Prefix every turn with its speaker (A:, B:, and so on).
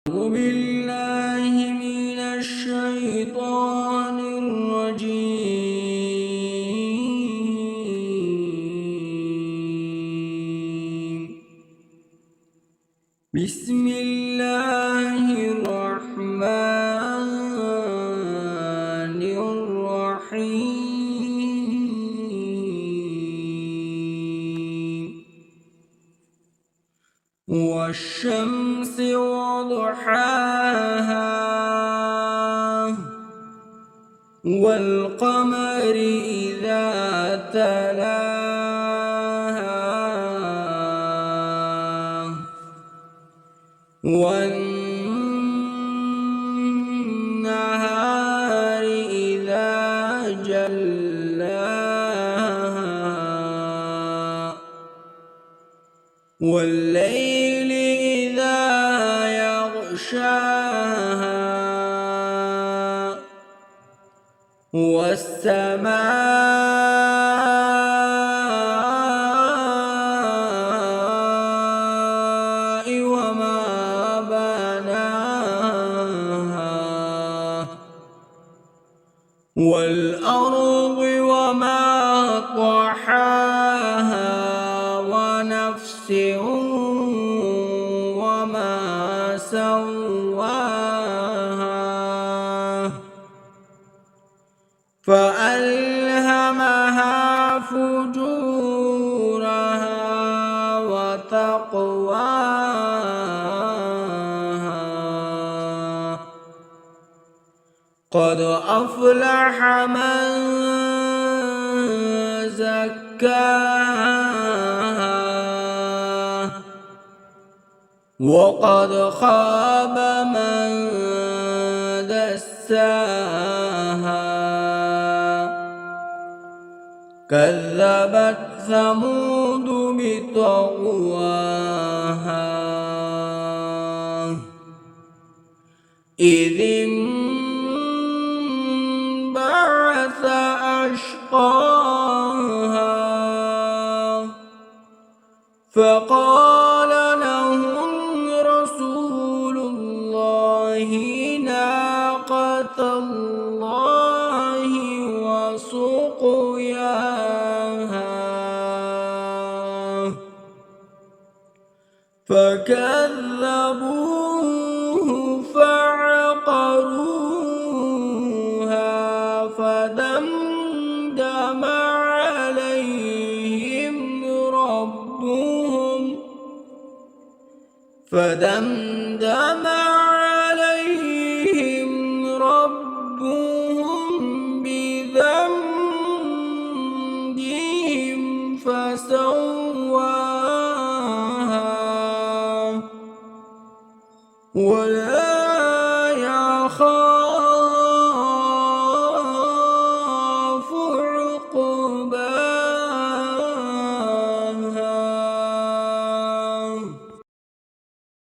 A: بالله من الشيطان الرجيم. بسم الله الرحمن الرحيم. والشمس وضحاها والقمر إذا تلاها والنهار إذا جلاها والليل إذا يغشاها والسماء وما بناها والأرض وما طحاها ونفس وما سواها فألهمها فجورها وتقواها قد أفلح من زكاها وقد خاب من دساها كذبت ثمود بطغواها إذ انبعث أشقاها فقال لهم رسول الله ناقة الله وسقياها فكذبوه فعقروها فدمدم عليهم ربهم بذنبهم فسواها